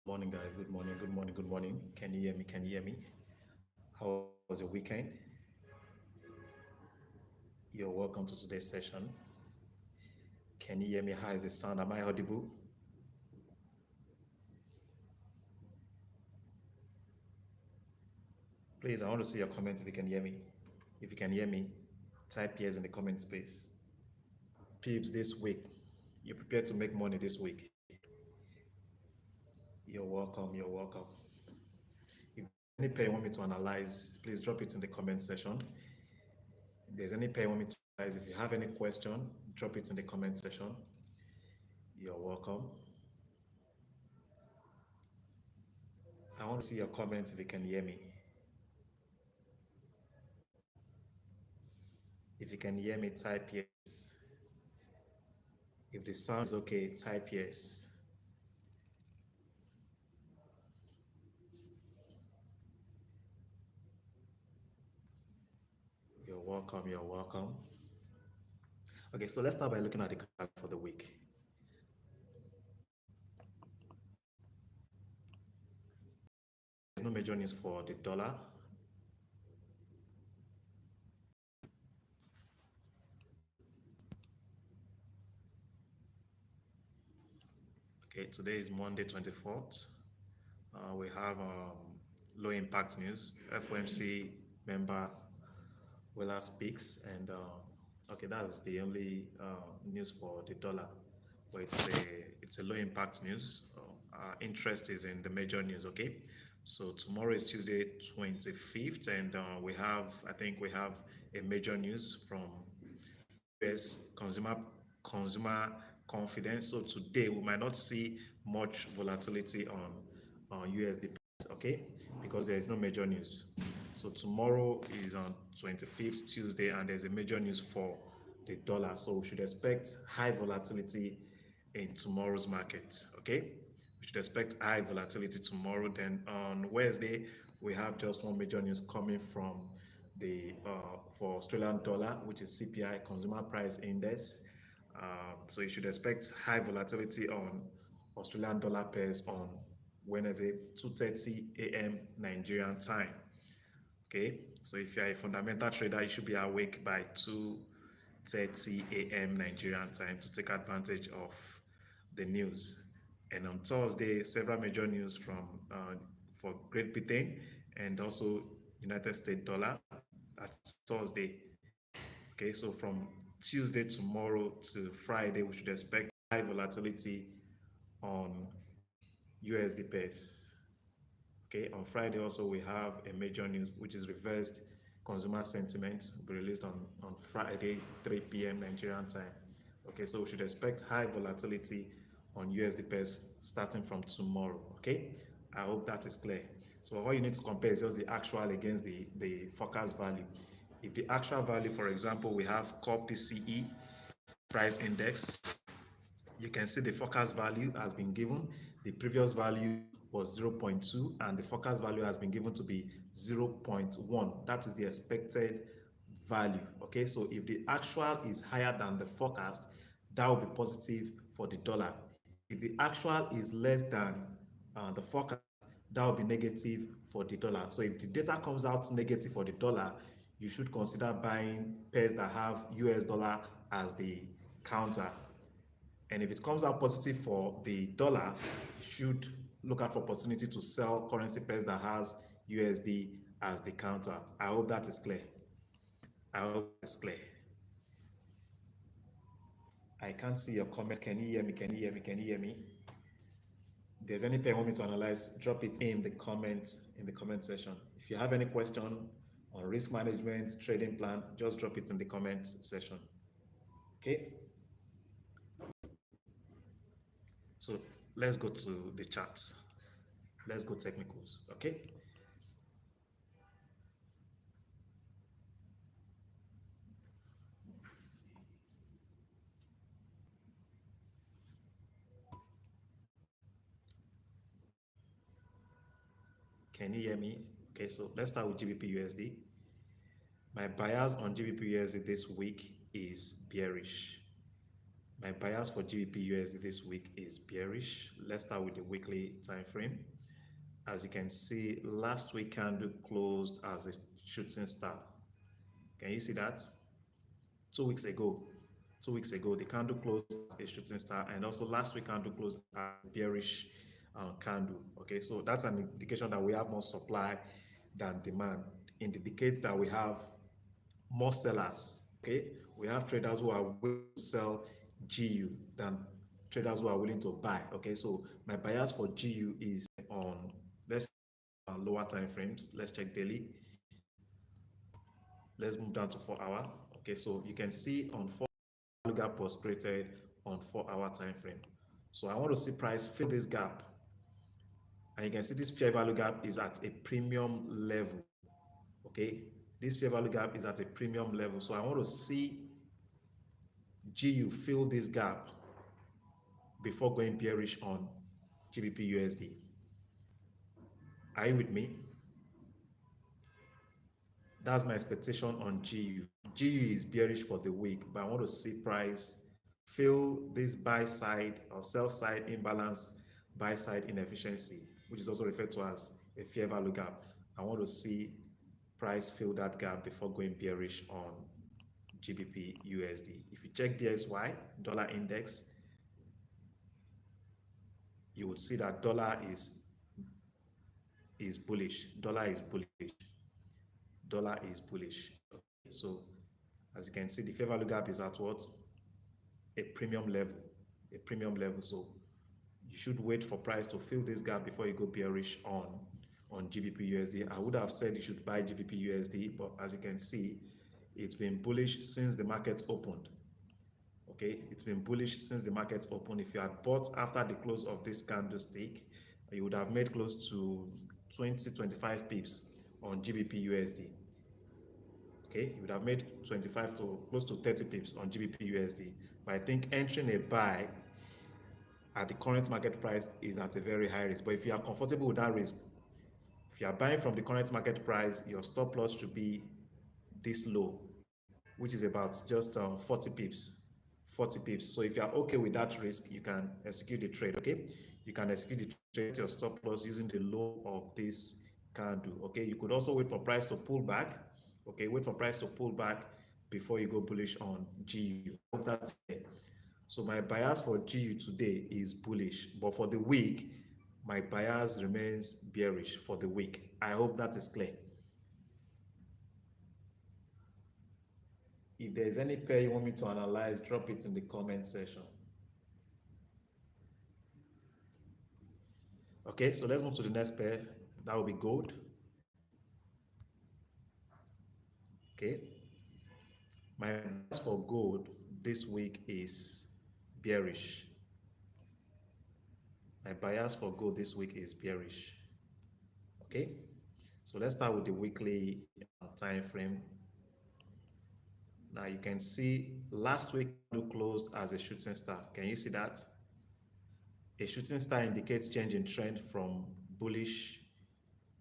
Morning, guys. Good morning. Good morning. Good morning. Can you hear me? Can you hear me? How was your weekend? You're welcome to today's session. Can you hear me? How is the sound? Am I audible? Please, I want to see your comments if you can hear me. If you can hear me, type yes in the comment space. Peeps, this week, you're prepared to make money this week. You're welcome. You're welcome. If there's any pair you want me to analyze, please drop it in the comment section. If there's any pair you want me to analyze, if you have any question, drop it in the comment section. You're welcome. I want to see your comments if you can hear me. If you can hear me, type yes. If the sound is okay, type yes. You're welcome. You're welcome. Okay, so let's start by looking at the calendar for the week. There's no major news for the dollar. Okay, today is Monday 24th. We have low impact news. FOMC member Willa speaks, and okay, that's the only news for the dollar. But it's a low impact news. Our interest is in the major news. Okay, so tomorrow is Tuesday 25th, and I think we have a major news from US consumer confidence. So today we might not see much volatility on USD, okay, because there is no major news. So tomorrow is on 25th Tuesday, and there's a major news for the dollar. So we should expect high volatility in tomorrow's market. Okay, we should expect high volatility tomorrow. Then on Wednesday, we have just one major news coming from the for Australian dollar, which is CPI, Consumer Price Index. So you should expect high volatility on Australian dollar pairs on Wednesday, 2:30 a.m. Nigerian time. Okay, so if you're a fundamental trader, you should be awake by 2:30 a.m. Nigerian time to take advantage of the news. And on Thursday, several major news from for Great Britain and also United States dollar. That's Thursday. Okay, so from Tuesday tomorrow to Friday, we should expect high volatility on USD pairs. Okay, on Friday also we have a major news which is reversed consumer sentiment will be released on Friday 3 p.m. Nigerian time. Okay, so we should expect high volatility on USD pairs starting from tomorrow. Okay, I hope that is clear. So all you need to compare is just the actual against the forecast value. If the actual value, for example, we have core PCE price index, you can see the forecast value has been given. The previous value was 0.2 and the forecast value has been given to be 0.1. That is the expected value. Okay, so if the actual is higher than the forecast, that will be positive for the dollar. If the actual is less than the forecast, that will be negative for the dollar. So if the data comes out negative for the dollar, you should consider buying pairs that have US dollar as the counter. And if it comes out positive for the dollar, you should look out for opportunity to sell currency pairs that has USD as the counter. I hope that is clear. I hope it's clear. I can't see your comments. Can you hear me? Can you hear me? Can you hear me? If there's any pair you want me to analyze, drop it in the comment section. If you have any question on risk management, trading plan, just drop it in the comment section. Okay. So let's go to the charts. Let's go technicals. Okay. Can you hear me? Okay, so let's start with GBP USD. My bias on GBP USD this week is bearish. My bias for GBP USD this week is bearish. Let's start with the weekly time frame. As you can see, last week candle closed as a shooting star. Can you see that? 2 weeks ago, 2 weeks ago, the candle closed as a shooting star, and also last week candle closed as a bearish candle. Okay, so that's an indication that we have more supply than demand. It indicates that we have more sellers. Okay, we have traders who are willing to sell GU than traders who are willing to buy. Okay, so my bias for GU is on, let's lower time frames. Let's check daily. Let's move down to 4 hour. Okay, so you can see on 4 gap was created on 4 hour time frame. So I want to see price fill this gap, and you can see this fair value gap is at a premium level. Okay, this fair value gap is at a premium level. So I want to see GU fill this gap before going bearish on GBP USD. Are you with me? That's my expectation on GU. GU is bearish for the week, but I want to see price fill this buy side or sell side imbalance, buy side inefficiency, which is also referred to as a fair value gap. I want to see price fill that gap before going bearish on GBP USD. If you check DXY, dollar index, you would see that dollar is bullish. Dollar is bullish. Dollar is bullish. Okay. So as you can see, the fair value gap is at what? A premium level. A premium level. So you should wait for price to fill this gap before you go bearish on GBP USD. I would have said you should buy GBP USD, but as you can see, it's been bullish since the market opened. Okay, it's been bullish since the market opened. If you had bought after the close of this candlestick, you would have made close to 20-25 pips on GBP USD. Okay, you would have made 25 to close to 30 pips on GBP USD. But I think entering a buy at the current market price is at a very high risk. But if you are comfortable with that risk, if you are buying from the current market price, your stop loss should be this low, which is about just 40 pips. 40 pips. So if you are okay with that risk, you can execute the trade. Okay, you can execute the trade, your stop loss using the low of this candle. Okay, you could also wait for price to pull back. Okay, wait for price to pull back before you go bullish on GU. Hope that's it. So my bias for GU today is bullish, but for the week, my bias remains bearish for the week. I hope that is clear. If there's any pair you want me to analyze, drop it in the comment section. Okay, so let's move to the next pair. That will be gold. Okay. My bias for gold this week is bearish. My bias for gold this week is bearish. Okay. So let's start with the weekly time frame. Now you can see last week closed as a shooting star. Can you see that? A shooting star indicates change in trend from bullish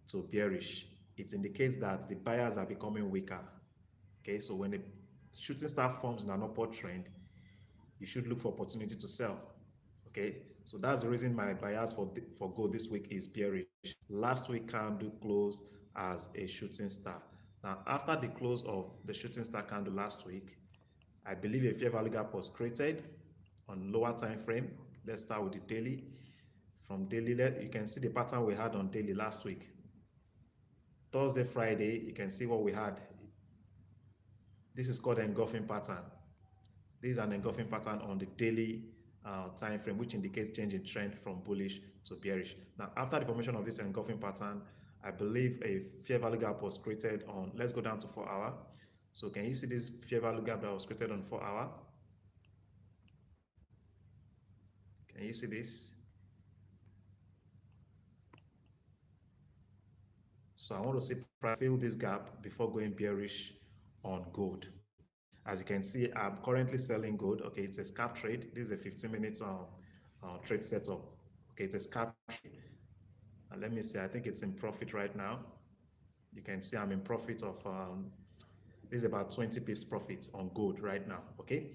to bearish. It indicates that the buyers are becoming weaker. Okay, so when a shooting star forms in an upward trend, you should look for opportunity to sell. Okay, so that's the reason my bias for gold this week is bearish. Last week candle closed as a shooting star. Now, after the close of the shooting star candle last week, I believe a fair value gap was created on lower time frame. Let's start with the daily. From daily, you can see the pattern we had on daily last week. Thursday, Friday, you can see what we had. This is called engulfing pattern. This is an engulfing pattern on the daily time frame, which indicates change in trend from bullish to bearish. Now, after the formation of this engulfing pattern, I believe a fair value gap was created on, let's go down to 4 hour. So can you see this fair value gap that was created on 4 hour? Can you see this? So I want to see price fill this gap before going bearish on gold. As you can see, I'm currently selling gold. Okay, it's a scalp trade. This is a 15 minutes trade setup. Okay, it's a scalp trade. And let me see, I think it's in profit right now. You can see I'm in profit of, this is about 20 pips profit on gold right now. Okay,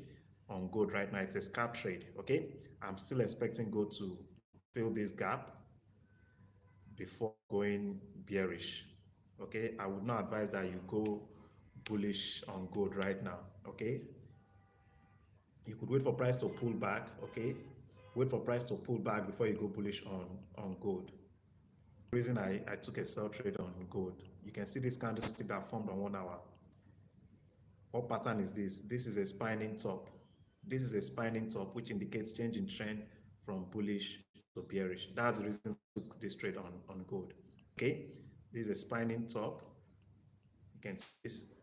on gold right now. It's a scalp trade, okay? I'm still expecting gold to fill this gap before going bearish, okay? I would not advise that you go bullish on gold right now, okay? You could wait for price to pull back, okay? Wait for price to pull back before you go bullish on gold. The reason I took a sell trade on gold, you can see this candlestick that formed on 1 hour. What pattern is this? This is a spinning top. This is a spinning top, which indicates change in trend from bullish to bearish. That's the reason I took this trade on gold. Okay, this is a spinning top. You can see this.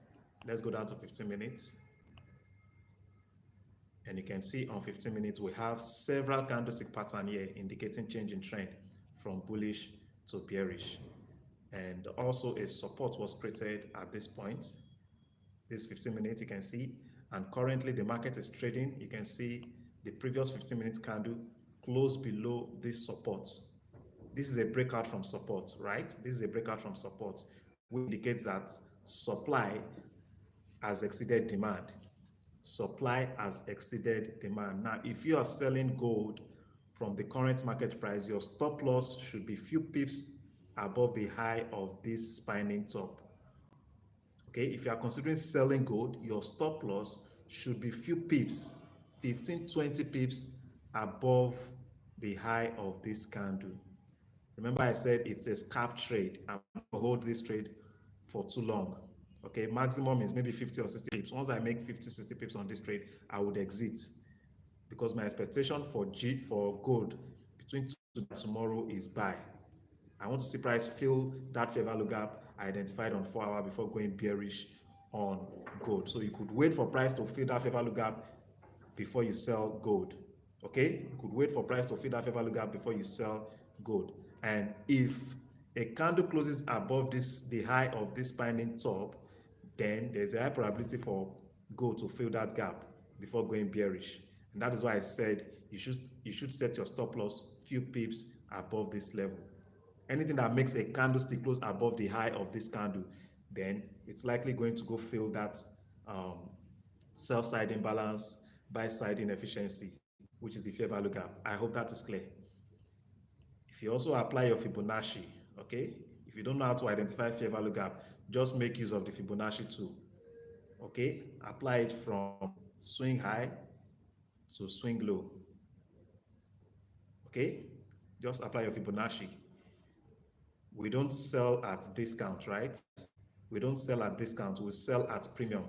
Let's go down to 15 minutes. And you can see on 15 minutes, we have several candlestick pattern here indicating change in trend from bullish to bearish. And also a support was created at this point. This 15 minutes you can see, and currently the market is trading. You can see the previous 15 minutes candle closed below this support. This is a breakout from support, right? This is a breakout from support, which indicates that supply has exceeded demand. Supply has exceeded demand. Now, if you are selling gold from the current market price, your stop loss should be few pips above the high of this spinning top. Okay, if you are considering selling gold, your stop loss should be few pips, 15, 20 pips above the high of this candle. Remember I said it's a scalp trade. I'm not going to hold this trade for too long. Okay, maximum is maybe 50 or 60 pips. Once I make 50, 60 pips on this trade, I would exit because my expectation for gold between tomorrow is buy. I want to see price fill that fair value gap I identified on 4 hour before going bearish on gold. So you could wait for price to fill that fair value gap before you sell gold. Okay, you could wait for price to fill that fair value gap before you sell gold. And if a candle closes above the high of this spinning top, then there's a high probability for gold to fill that gap before going bearish. And that is why I said you should set your stop loss few pips above this level. Anything that makes a candlestick close above the high of this candle, then it's likely going to go fill that um, sell side imbalance, buy side inefficiency, which is the fair value gap. I hope that is clear. If you also apply your Fibonacci, okay, if you don't know how to identify fair value gap, just make use of the Fibonacci tool. Okay, apply it from swing high to swing low. Okay, just apply your Fibonacci. We don't sell at discount, right? We don't sell at discount, we sell at premium.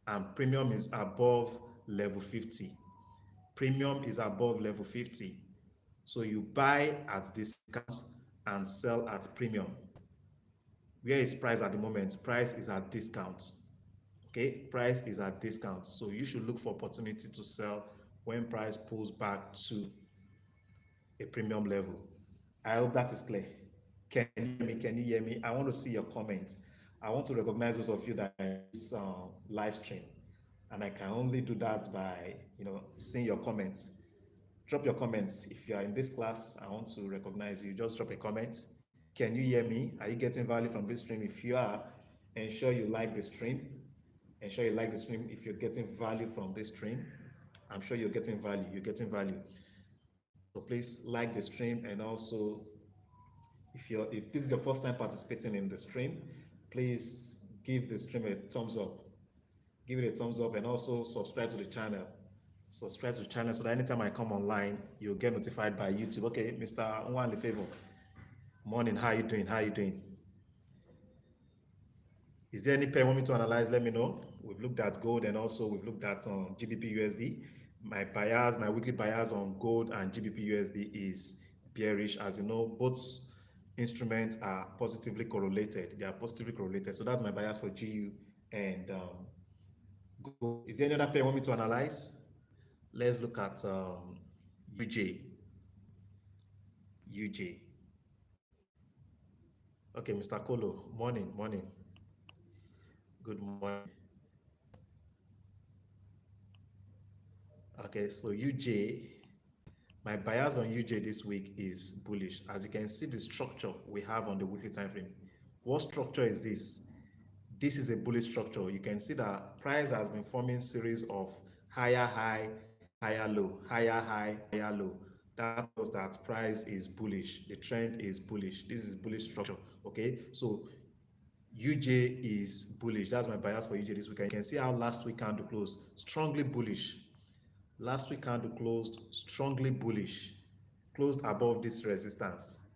And premium is above level 50. Premium is above level 50. So you buy at discount and sell at premium. Where is price at the moment? Price is at discount. Okay, price is at discount. So you should look for opportunity to sell when price pulls back to a premium level. I hope that is clear. Can you hear me? Can you hear me? I want to see your comments. I want to recognize those of you that are in this live stream, and I can only do that by seeing your comments. Drop your comments. If you are in this class, I want to recognize you. Just drop a comment. Can you hear me? Are you getting value from this stream? If you are, ensure you like the stream. Ensure you like the stream. If you're getting value from this stream, I'm sure you're getting value. You're getting value. So please like the stream, and also if this is your first time participating in the stream, please give the stream a thumbs up. Give it a thumbs up, and also subscribe to the channel. Subscribe to the channel so that anytime I come online, you'll get notified by YouTube. Okay, Mr. Nwanle Favor. Morning, how you doing? How you doing? Is there any pair you want me to analyze? Let me know. We've looked at gold, and also we've looked at GBP USD. My weekly bias on gold and GBP USD is bearish. As you know, both instruments are positively correlated. They are positively correlated. So that's my bias for GU and gold. Is there any other pair you want me to analyze? Let's look at UJ. UJ. Okay, Mr. Kolo. Morning, morning. Good morning. Okay, so UJ, my bias on UJ this week is bullish. As you can see, the structure we have on the weekly time frame. What structure is this? This is a bullish structure. You can see that price has been forming series of higher high, higher low, higher high, higher low. That tells us that price is bullish. The trend is bullish. This is bullish structure. Okay, so UJ is bullish. That's my bias for UJ this week. And you can see how last week candle closed strongly bullish. Last week candle closed strongly bullish, closed above this resistance.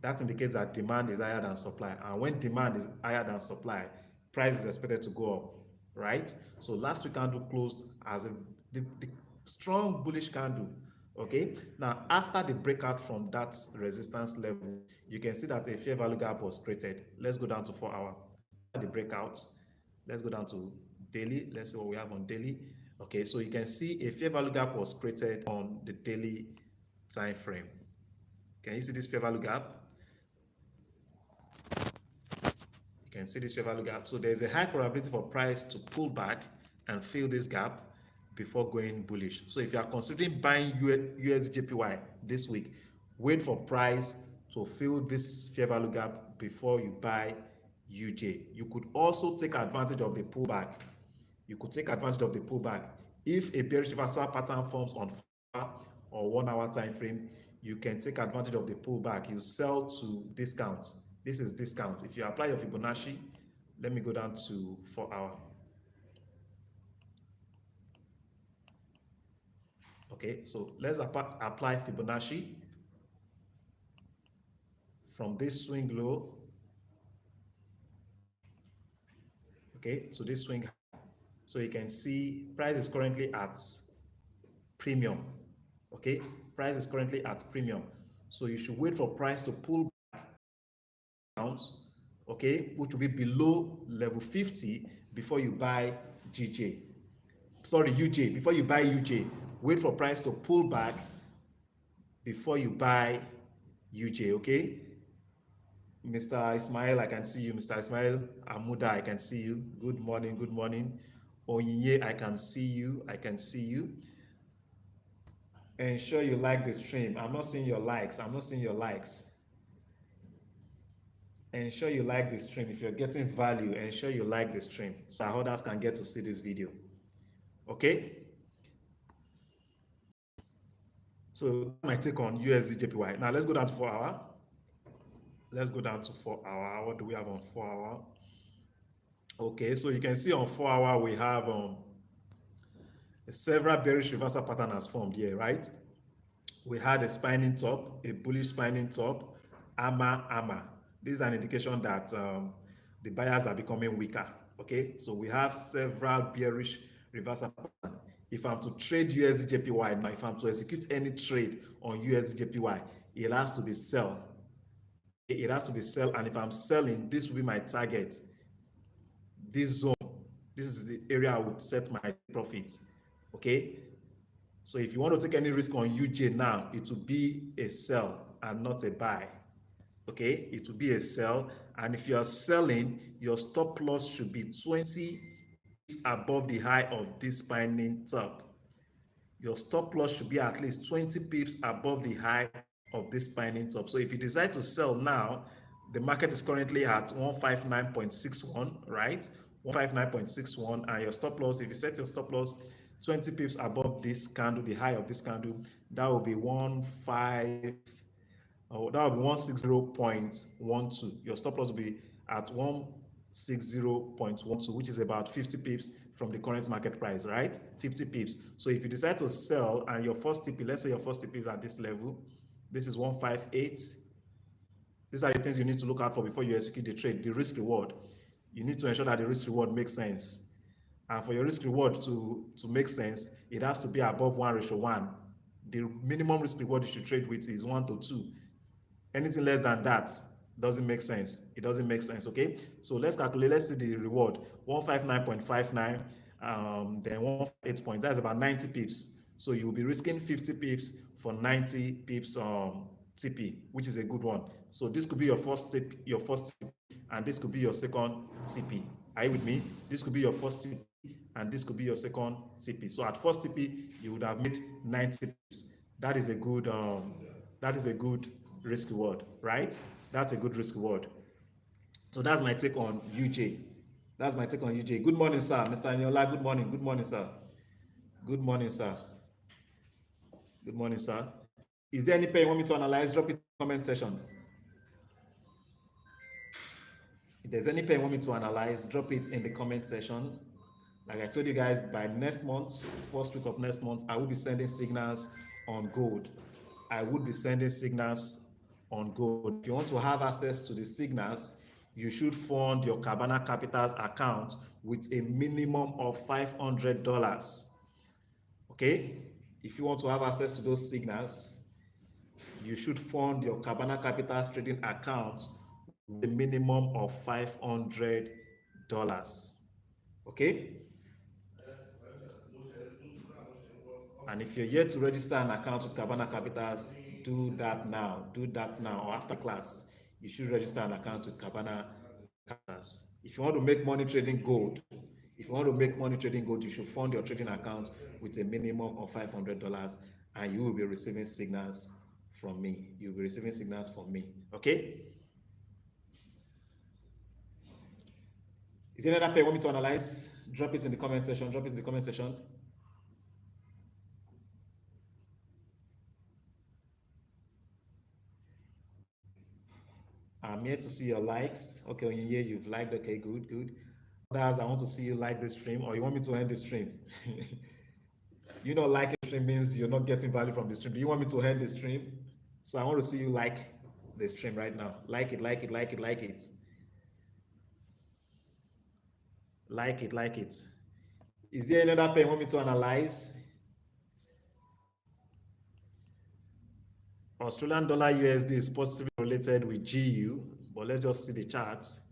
That indicates that demand is higher than supply. And when demand is higher than supply, price is expected to go up, right? So last week candle closed as the strong bullish candle. Okay. Now, after the breakout from that resistance level, you can see that a fair value gap was created. Let's go down to 4 hour. After the breakout, let's go down to daily. Let's see what we have on daily. Okay, so you can see a fair value gap was created on the daily time frame. Can you see this fair value gap? You can see this fair value gap. So there's a high probability for price to pull back and fill this gap before going bullish. So if you are considering buying USJPY this week, wait for price to fill this fair value gap before you buy UJ. You could also take advantage of the pullback. You could take advantage of the pullback. If a bearish reversal pattern forms on 4 or 1 hour time frame, you can take advantage of the pullback. You sell to discount. This is discount. If you apply your Fibonacci, let me go down to 4 hour. Okay, so let's apply Fibonacci from this swing low, okay, to this swing high. So you can see price is currently at premium. Okay, price is currently at premium. So you should wait for price to pull back, okay, which will be below level 50 before you buy GJ. Sorry, UJ. Before you buy UJ, wait for price to pull back before you buy UJ, okay? Mr. Ismail, I can see you. Mr. Ismail Amuda, I can see you. Good morning, good morning. Onyinye, I can see you. I can see you. Ensure you like the stream. I'm not seeing your likes. I'm not seeing your likes. Ensure you like the stream. If you're getting value, ensure you like the stream so others can get to see this video. Okay? So my take on USD Now let's go down to 4 hour. Let's go down to 4 hour. What do we have on 4 hour? Okay, so you can see on 4 hour we have several bearish reversal pattern has formed here, right? We had a spinning top, a bullish spinning top, AMA. This is an indication that the buyers are becoming weaker. Okay, so we have several bearish reversal pattern. If I'm to trade USD now, if I'm to execute any trade on USD it has to be sell. It has to be sell, and if I'm selling, this will be my target. This zone, this is the area I would set my profits. Okay, so if you want to take any risk on UJ now, it will be a sell and not a buy. Okay, it will be a sell, and if you are selling, your stop loss should be 20 above the high of this spinning top. Your stop loss should be at least 20 pips above the high of this spinning top. So if you decide to sell now, the market is currently at 159.61, right? 159.61, and your stop loss, if you set your stop loss 20 pips above this candle, the high of this candle, that will be 15. Oh, that will be 160.12. Your stop loss will be at 160.12, which is about 50 pips from the current market price, right? 50 pips. So if you decide to sell and your first TP, let's say your first TP is at this level, this is 158. These are the things you need to look out for before you execute the trade. The risk reward. You need to ensure that the risk reward makes sense. And for your risk reward to make sense, it has to be above 1:1. The minimum risk reward you should trade with is 1:2. Anything less than that doesn't make sense. It doesn't make sense, okay? So let's calculate. Let's see the reward. 159.59, then 158 points. That's about 90 pips. So you'll be risking 50 pips for 90 pips TP, which is a good one. So this could be your first TP, and this could be your second TP. Are you with me? This could be your first TP, and this could be your second TP. So at first TP, you would have made 90 pips. That is a good risk reward, right? That's a good risk reward. So that's my take on UJ. That's my take on UJ. Good morning, sir. Mr. Anyola, good morning. Good morning, sir. Good morning, sir. Good morning, sir. Is there any pair you want me to analyze? Drop it in the comment section. If there's any pair you want me to analyze, drop it in the comment section. Like I told you guys, by next month, first week of next month, I will be sending signals on gold. I would be sending signals on gold. If you want to have access to the signals, you should fund your Cabana Capitals account with a minimum of $500. Okay? If you want to have access to those signals, you should fund your Cabana Capitals trading account with a minimum of $500. Okay? And if you're yet to register an account with Cabana Capitals, do that now. Do that now. Or after class, you should register an account with Cabana Capitals. If you want to make money trading gold, if you want to make money trading gold, you should fund your trading account with a minimum of $500, and you will be receiving signals from me. You'll be receiving signals from me. Okay? Is there another pair you want me to analyze? Drop it in the comment section. Drop it in the comment section. I'm here to see your likes. Okay, when you hear you've liked, okay, good, good. Others, I want to see you like the stream, or you want me to end the stream? You know, liking the stream means you're not getting value from the stream. Do you want me to end the stream? So I want to see you like the stream right now. Like it, like it, like it, like it. Like it, like it. Is there another pair you want me to analyze? Australian dollar USD is positively related with GU, but let's just see the charts.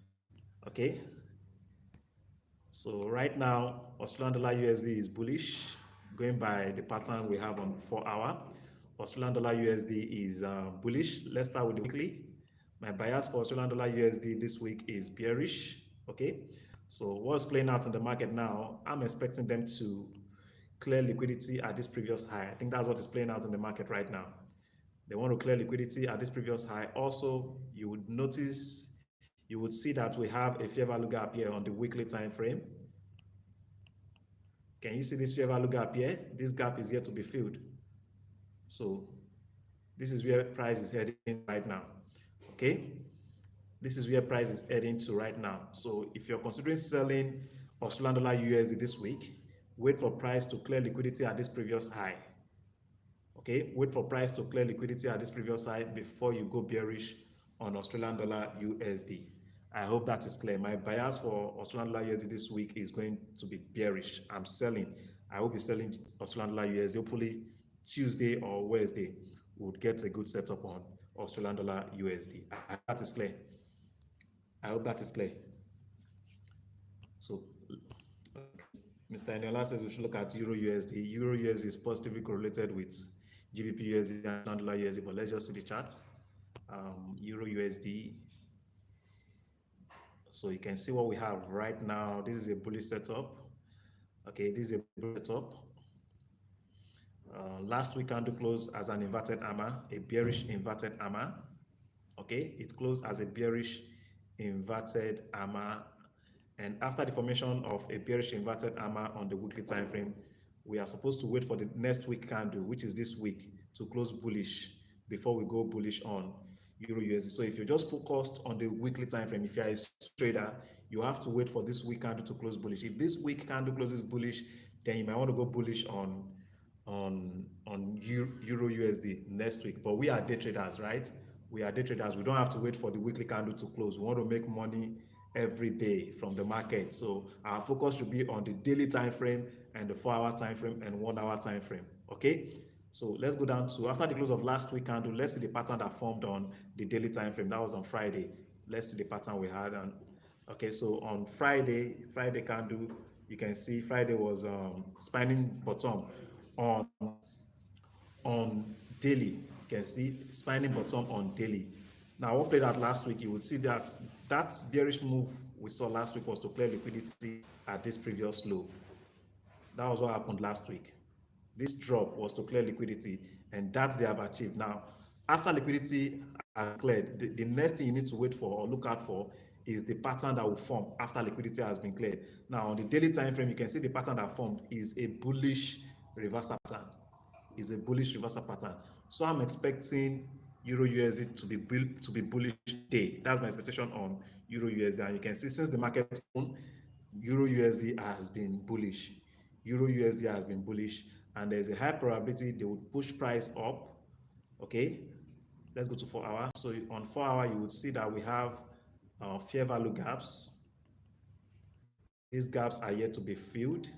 Okay, so right now, Australian dollar USD is bullish, going by the pattern we have on 4 hour. Australian dollar USD is bullish. Let's start with the weekly. My bias for Australian dollar USD this week is bearish. Okay, so what's playing out in the market now? I'm expecting them to clear liquidity at this previous high. I think that's what is playing out in the market right now. They want to clear liquidity at this previous high. Also, you would notice, you would see that we have a fair value gap here on the weekly time frame. Can you see this fair value gap here? This gap is yet to be filled. So this is where price is heading right now. Okay, this is where price is heading to right now. So if you're considering selling Australian dollar USD this week, wait for price to clear liquidity at this previous high. Okay, wait for price to clear liquidity at this previous high before you go bearish on Australian dollar USD. I hope that is clear. My bias for Australian dollar USD this week is going to be bearish. I'm selling. I will be selling Australian dollar USD. Hopefully Tuesday or Wednesday we'll get a good setup on Australian dollar USD. I hope that is clear. I hope that is clear. So Mr. Eniola says we should look at Euro USD. Euro USD is positively correlated with GBP USD and dollar USD, but let's just see the chart. Euro USD. So you can see what we have right now. This is a bullish setup. Okay, this is a bullish setup. Last week candle closed as an inverted hammer, a bearish inverted hammer. Okay, it closed as a bearish inverted hammer, and after the formation of a bearish inverted hammer on the weekly time frame, we are supposed to wait for the next week candle, which is this week, to close bullish before we go bullish on Euro USD. So if you're just focused on the weekly time frame, if you're a trader, you have to wait for this week candle to close bullish. If this week candle closes bullish, then you might want to go bullish on Euro USD next week. But we are day traders, right? We are day traders. We don't have to wait for the weekly candle to close. We want to make money every day from the market. So our focus should be on the daily time frame and the 4 hour time frame and 1 hour time frame. Okay. So let's go down to after the close of last week candle. Let's see the pattern that formed on the daily time frame. That was on Friday. Let's see the pattern we had. And okay, so on Friday candle, you can see Friday was spinning bottom on daily. You can see spinning bottom on daily. Now, what played out last week, you would see that that bearish move we saw last week was to clear liquidity at this previous low. That was what happened last week. This drop was to clear liquidity, and that they have achieved. Now, after liquidity has cleared, the next thing you need to wait for or look out for is the pattern that will form after liquidity has been cleared. Now, on the daily time frame, you can see the pattern that formed is a bullish reversal pattern. It's a bullish reversal pattern. So I'm expecting Euro USD to be bullish today. That's my expectation on Euro USD. And you can see since the market open, Euro USD has been bullish. Euro USD has been bullish, and there's a high probability they would push price up. Okay, let's go to 4 hour. So on 4 hour, you would see that we have fair value gaps. These gaps are yet to be filled.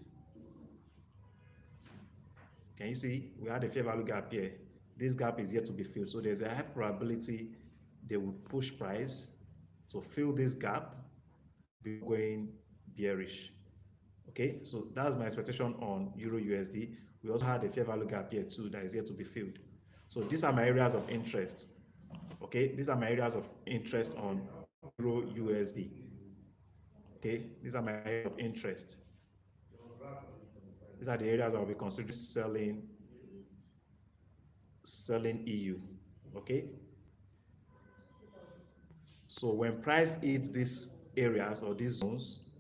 Can you see? We had a fair value gap here. This gap is yet to be filled. So there's a high probability they would push price to fill this gap before going bearish. Okay, so that's my expectation on Euro USD. We also had a fair value gap here too that is yet to be filled. So these are my areas of interest. Okay, these are my areas of interest on Euro USD. Okay, these are my areas of interest. These are the areas I'll be considering selling EU. Okay, so when price hits these areas or these zones,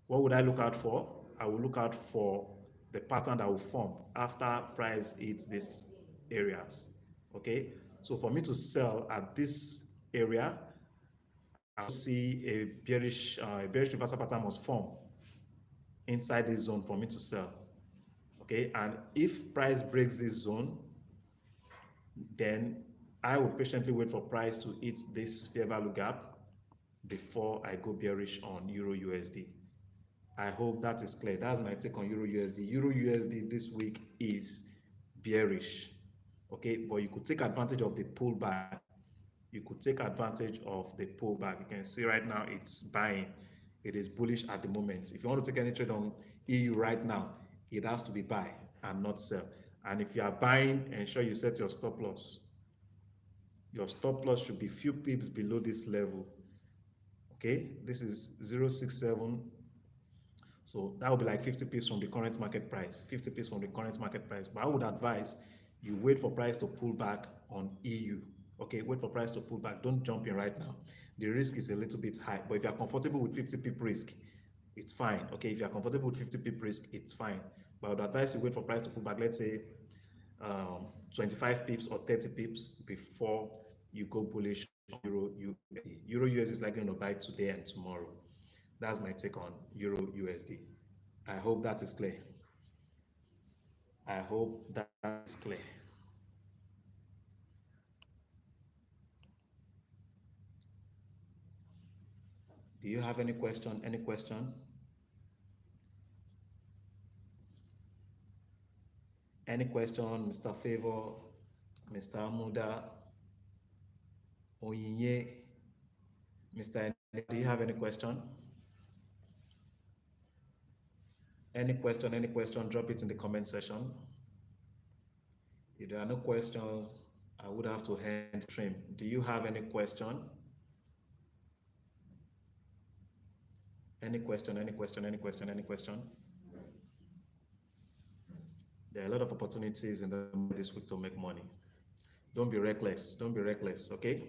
what would I look out for? I will look out for the pattern that will form after price hits these areas. Okay, so for me to sell at this area, I see a bearish reversal pattern must form inside this zone for me to sell. Okay, and if price breaks this zone, then I will patiently wait for price to hit this fair value gap before I go bearish on Euro USD. I hope that is clear. That's my take on Euro USD. Euro USD this week is bearish. Okay, but you could take advantage of the pullback. You could take advantage of the pullback. You can see right now it's buying. It is bullish at the moment. If you want to take any trade on EU right now, it has to be buy and not sell. And if you are buying, ensure you set your stop loss. Your stop loss should be few pips below this level. Okay, this is 0.67. So that would be like 50 pips from the current market price, 50 pips from the current market price. But I would advise you wait for price to pull back on EU. Okay, wait for price to pull back. Don't jump in right now. The risk is a little bit high, but if you're comfortable with 50 pip risk, it's fine. Okay, if you're comfortable with 50 pip risk, it's fine. But I would advise you wait for price to pull back. Let's say 25 pips or 30 pips before you go bullish on Euro USD. Euro USD is likely to buy today and tomorrow. That's my take on Euro USD. I hope that is clear. I hope that is clear. Do you have any question? Any question? Any question, Mr. Favor, Mr. Muda, Oyinye, Mr. Do you have any question? Any question, drop it in the comment section. If there are no questions, I would have to end stream. Do you have any question? Any question, any question, any question, any question? There are a lot of opportunities in this week to make money. Don't be reckless. Don't be reckless, okay?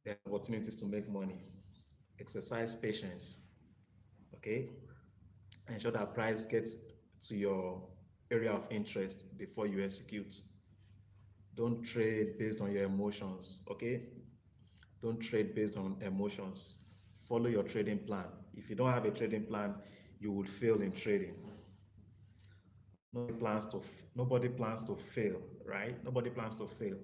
There are opportunities to make money. Exercise patience, okay? Ensure that price gets to your area of interest before you execute. Don't trade based on your emotions, okay? Don't trade based on emotions. Follow your trading plan. If you don't have a trading plan, you would fail in trading. Nobody plans to fail, right? Nobody plans to fail.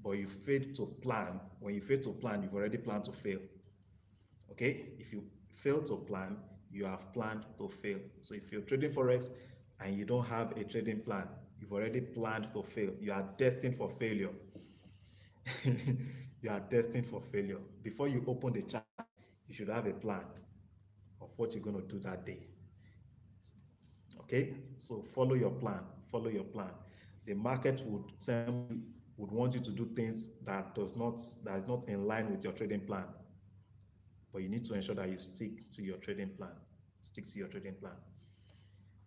But you fail to plan. When you fail to plan, you've already planned to fail. Okay? If you fail to plan, you have planned to fail. So if you're trading Forex and you don't have a trading plan, you've already planned to fail. You are destined for failure. You are destined for failure. Before you open the chart, you should have a plan of what you're going to do that day. Okay, so follow your plan. Follow your plan. The market would want you to do things that is not in line with your trading plan. But you need to ensure that you stick to your trading plan. Stick to your trading plan.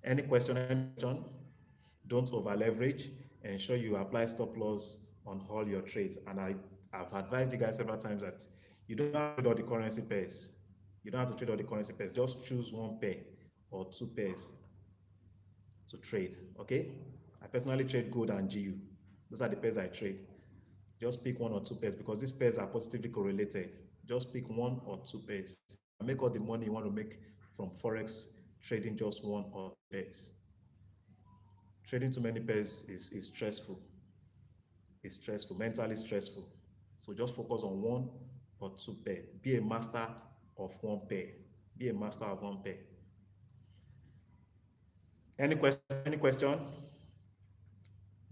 Any question? Don't over leverage. Ensure you apply stop loss on all your trades. And I've advised you guys several times that you don't have to trade all the currency pairs. You don't have to trade all the currency pairs. Just choose one pair or two pairs. to trade. Okay, I personally trade gold and GU. Those are the pairs I trade. Just pick one or two pairs because these pairs are positively correlated. Just pick one or two pairs and make all the money you want to make from Forex trading just one or two pairs. Trading too many pairs is stressful. It's stressful, mentally stressful. So just focus on one or two pair. Be a master of one pair. Be a master of one pair. Any question? Any question?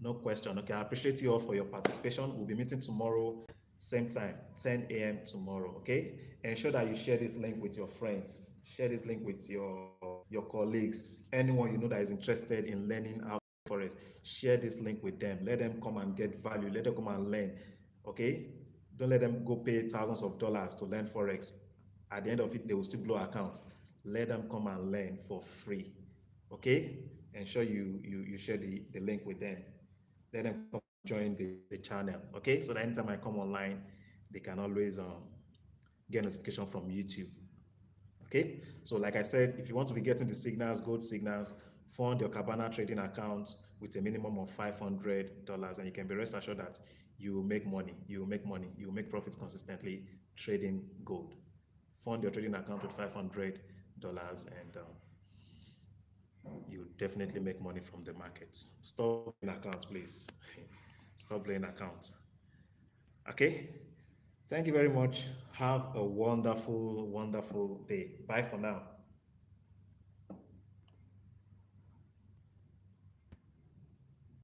No question. Okay, I appreciate you all for your participation. We'll be meeting tomorrow, same time, 10 a.m. tomorrow. Okay, ensure that you share this link with your friends. Share this link with your colleagues, anyone you know that is interested in learning how to forex. Share this link with them. Let them come and get value. Let them come and learn. Okay, don't let them go pay thousands of dollars to learn forex. At the end of it, they will still blow accounts. Let them come and learn for free. Okay, ensure you share the link with them. Let them come join the channel. Okay, so that anytime I come online, they can always get notification from YouTube. Okay, so like I said, if you want to be getting the signals, gold signals, fund your Cabana trading account with a minimum of $500, and you can be rest assured that you will make money. You will make money. You will make profits consistently trading gold. Fund your trading account with $500, and you definitely make money from the markets. Stop playing accounts, please. Stop playing accounts. Okay. Thank you very much. Have a wonderful, wonderful day. Bye for now.